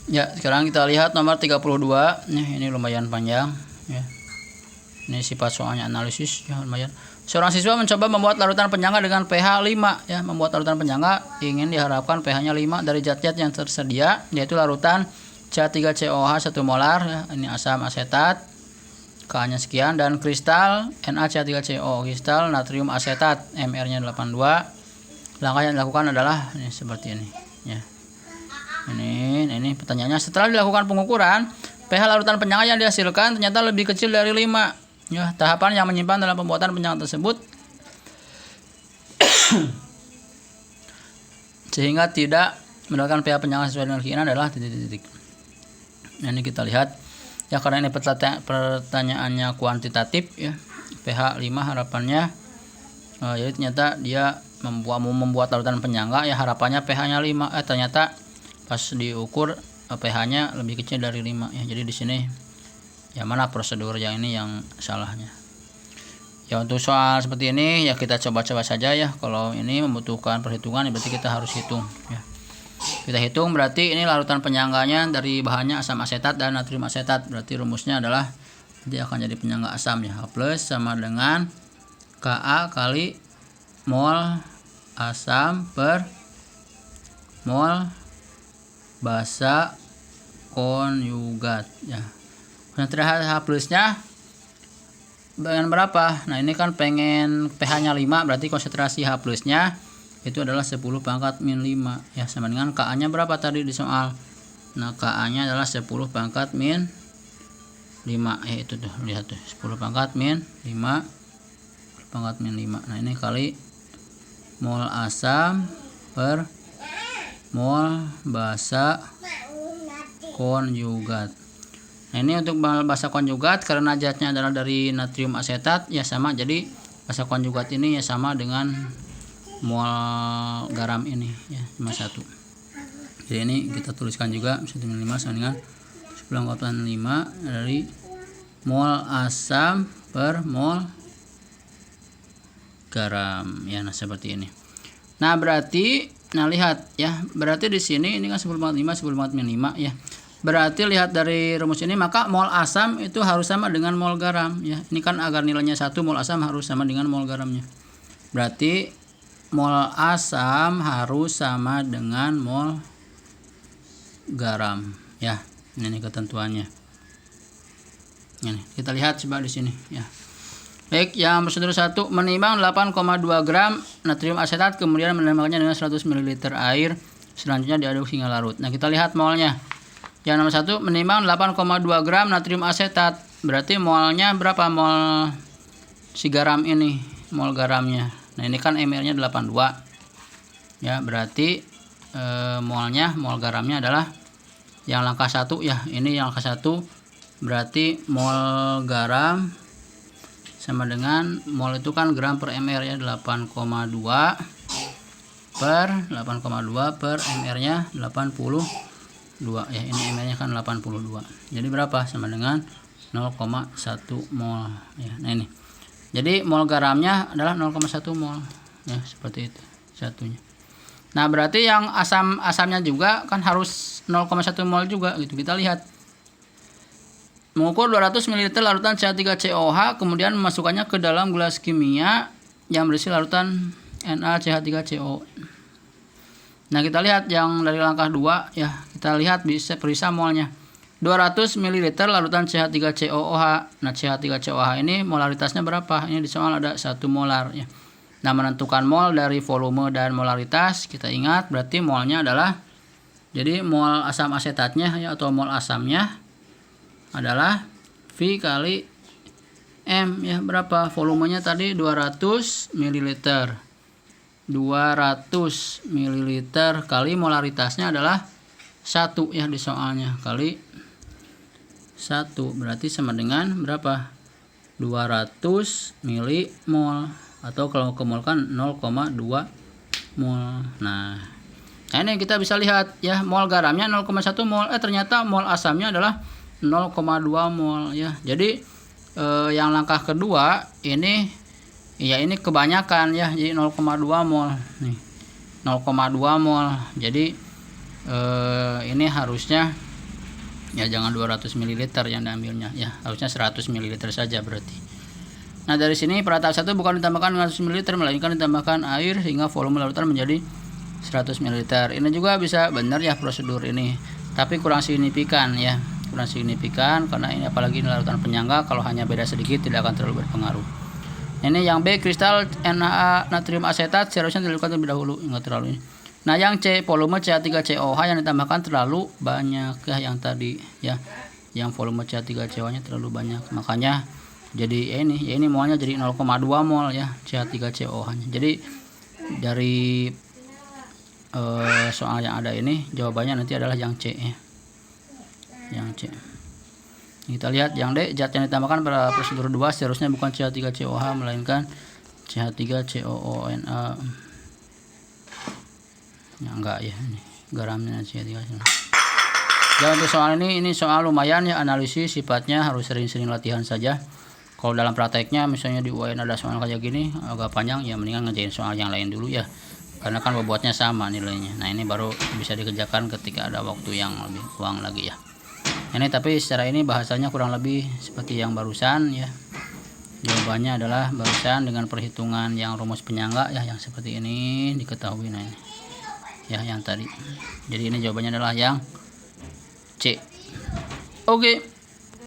Ya, sekarang kita lihat nomor 32. Ini lumayan panjang ya. Ini sifat soalnya analisis ya, lumayan. Seorang siswa mencoba membuat larutan penyangga dengan pH 5 ya. Membuat larutan penyangga ingin diharapkan pH-nya 5 dari zat-zat yang tersedia, yaitu larutan CH3COH 1 molar ya. Ini asam asetat, K-nya sekian, dan kristal NaCH3CO, kristal natrium asetat, Mr-nya 82. Langkah yang dilakukan adalah ini seperti ini ya. Ini pertanyaannya, setelah dilakukan pengukuran pH larutan penyangga yang dihasilkan ternyata lebih kecil dari 5 ya. Tahapan yang menyimpan dalam pembuatan penyangga tersebut sehingga tidak mendapatkan pH penyangga sesuai dengan keinginan adalah titik-titik. Nah, ini kita lihat ya, karena ini pertanyaannya kuantitatif ya. pH 5 harapannya jadi ternyata dia membuat larutan penyangga ya, harapannya pH-nya 5, ternyata pas diukur pH-nya lebih kecil dari 5 ya. Jadi di sini ya, mana prosedur yang ini yang salahnya. Ya, untuk soal seperti ini ya kita coba-coba saja ya. Kalau ini membutuhkan perhitungan ya berarti kita harus hitung ya. Kita hitung berarti ini larutan penyangganya dari bahannya asam asetat dan natrium asetat. Berarti rumusnya adalah dia akan jadi penyangga asam ya. H+ sama dengan Ka kali mol asam per mol basa konjugat ya. Konsentrasi H+-nya dengan berapa? Nah, ini kan pengen pH-nya 5, berarti konsentrasi H+-nya itu adalah 10 pangkat min 5 ya, sama dengan Ka-nya berapa tadi di soal. Nah, Ka-nya adalah 10 pangkat min 5 ya, itu tuh, lihat tuh, 10 pangkat min 5 pangkat min 5. Nah, ini kali mol asam per mol basa konjugat. Nah, ini untuk basa konjugat karena zatnya adalah dari natrium asetat ya sama, jadi basa konjugat ini ya sama dengan mol garam ini ya, cuma 1. Jadi ini kita tuliskan juga 1/5 sama dengan 10⁵ dari mol asam per mol garam ya. Nah, seperti ini. Nah, berarti lihat ya, berarti di sini ini kan 10⁵ 10⁻⁵ ya. Berarti lihat dari rumus ini, maka mol asam itu harus sama dengan mol garam ya. Ini kan agar nilainya 1, mol asam harus sama dengan mol garamnya. Berarti mol asam harus sama dengan mol garam ya. Ini ketentuannya. Ini kita lihat coba di sini ya. Baik, yang prosedur 1, menimbang 8,2 gram natrium asetat kemudian menambahkannya dengan 100 ml air, selanjutnya diaduk hingga larut. Nah, kita lihat molnya. Yang nomor 1, menimbang 8,2 gram natrium asetat, berarti molnya berapa? Mol si garam ini, mol garamnya. Nah, ini kan Mr-nya 82 ya, berarti molnya, mol garamnya adalah yang langkah 1 ya. Ini yang langkah 1, berarti mol garam sama dengan mol itu kan gram per mr ya, 8,2 per mr-nya 82 ya. Ini mr-nya kan 82. Jadi berapa? Sama dengan 0,1 mol ya. Nah, ini. Jadi mol garamnya adalah 0,1 mol ya, seperti itu satunya. Nah, berarti yang asamnya juga kan harus 0,1 mol juga gitu. Kita lihat. Mengukur 200 ml larutan CH3COH, kemudian memasukkannya ke dalam gelas kimia yang berisi larutan NaCH3CO. Nah, kita lihat yang dari langkah 2 ya. Kita lihat bisa perisa molnya. 200 ml larutan CH3COOH. Nah, CH3COOH ini molaritasnya berapa? Ini di soal ada 1 molar ya. Nah, menentukan mol dari volume dan molaritas, kita ingat berarti molnya adalah, jadi mol asam asetatnya ya, atau mol asamnya adalah V kali M ya. Berapa volumenya tadi? 200 ml. 200 ml kali molaritasnya adalah 1 ya di soalnya, kali 1 berarti sama dengan berapa? 200 milimol, atau kalau kemolkan 0,2 mol. Nah, ini kita bisa lihat ya, mol garamnya 0,1 mol, ternyata mol asamnya adalah 0,2 mol ya. Jadi yang langkah kedua ini ya, ini kebanyakan ya, jadi 0,2 mol nih, 0,2 mol. Jadi ini harusnya ya, jangan 200 ml yang diambilnya ya, harusnya 100 ml saja berarti. Nah, dari sini pada tahap 1 bukan ditambahkan 100 ml melainkan ditambahkan air hingga volume larutan menjadi 100 ml. Ini juga bisa benar ya prosedur ini, tapi kurang signifikan ya, kurang signifikan karena ini apalagi ini larutan penyangga, kalau hanya beda sedikit tidak akan terlalu berpengaruh. Ini yang B, kristal NaA natrium asetat seharusnya dilakukan terlebih dahulu, enggak terlalu ini. Nah, yang C, volume CH3COH yang ditambahkan terlalu banyak ya, yang tadi ya, yang volume CH3COH nya terlalu banyak, makanya jadi ya ini molnya jadi 0,2 mol ya CH3COH nya. Jadi dari soal yang ada ini jawabannya nanti adalah yang C ya, yang C. Kita lihat yang D, zat yang ditambahkan pada prosedur 2 seharusnya bukan CH3COH melainkan CH3COONA. Ya enggak ya, ini garamnya CH3COONA. Ya, untuk soal ini soal lumayan ya, analisis sifatnya harus sering-sering latihan saja. Kalau dalam prakteknya misalnya di UN ada soal kayak gini agak panjang ya, mendingan ngerjain soal yang lain dulu ya, karena kan bobotnya sama nilainya. Nah, ini baru bisa dikerjakan ketika ada waktu yang lebih luang lagi ya. Ini tapi secara ini bahasanya kurang lebih seperti yang barusan ya. Jawabannya adalah barusan dengan perhitungan yang rumus penyangga ya, yang seperti ini diketahui. Nah, ini ya yang tadi. Jadi ini jawabannya adalah yang C. Oke.